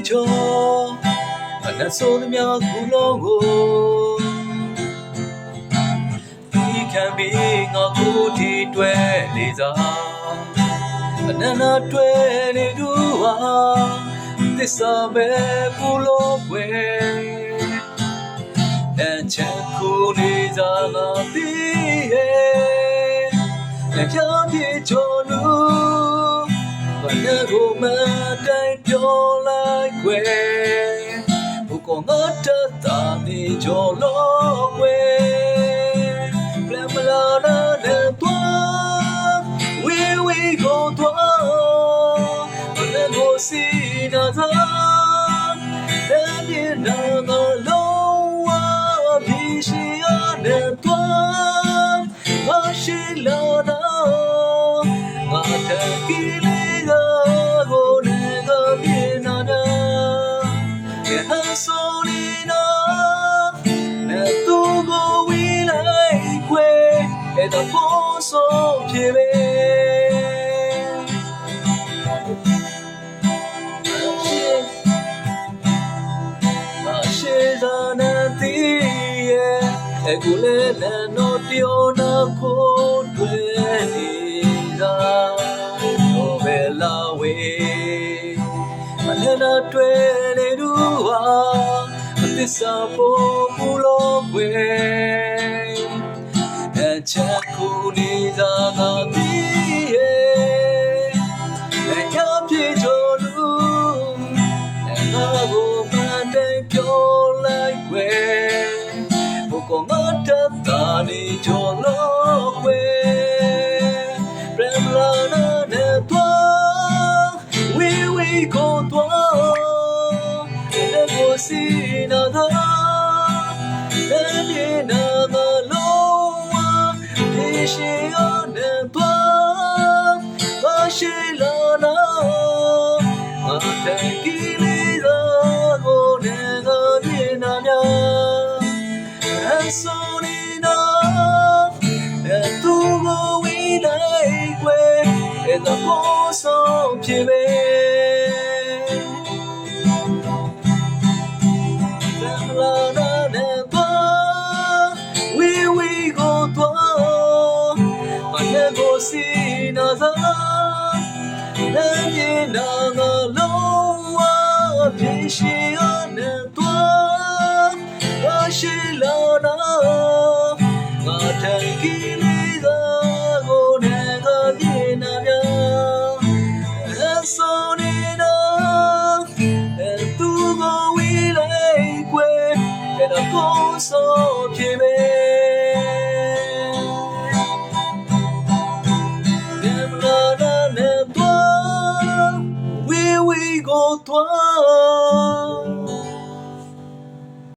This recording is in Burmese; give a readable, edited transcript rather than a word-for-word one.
ကျော်အနတ်ဆိုးသမျှကူလုံးကိုဒီခံပြီးငါကိုဒီတွဲနေစားအနန္တတွဲနေသူဟာသစ္စာပဲကူလုံးွယ်ချမ်းကိုနေစားငါပြီးရဲ့ကြံပြေချောလူဘာနဲ့ကိုမတိုင်းပြောလိုက်ွယ်ဘုကောငါတတာနေကြောလို့ွယ်ပလမလာနဲ့တော့ဝီကိုတော့ဘာနဲ့ကိုစီနာသာတဲ့မြေနာမလုံးဝပြီးရှိရတဲ့တော့ဘာရှိလာတော့ငါတကီလေးကိုနေကပြေနာနာရဲ့ဟဆိုနေနာနဲ့သူကိုဝီလိုက်ခွေတဲ့ပေါ်ဆိုပြေပဲအခုလည်းလမ်းတော်ပြောနာကိုတွေ့နေတာတော့ဘယ်လာဝေးမလည်းနာတွေ့နေသူဟာမသစ္စာဖို့ဘူးလို့ွယ်အချမ်းကိုနေသာငါပြီးရဲ့လက်ရပြေချောလူငါကိုမတိုင်းပြောလိုက်ွယ်ကိုငါတတာနေကြောလို့ွယ်ပရမလာနဲ့တော့ဝီကိုတော့တဲ့ကိုစီနာသာတဲ့မြေနာမလုံးဝဒီရှိရနဲ့တော့ဘာရှိလာနာငါတဲ့ကီလေးကိုနေကပြေနာများSonina, tu go we like we, and the boss of Jimmy. We go to, I never see another. Then in a low, she on the door, she low. So Jimmy, we go to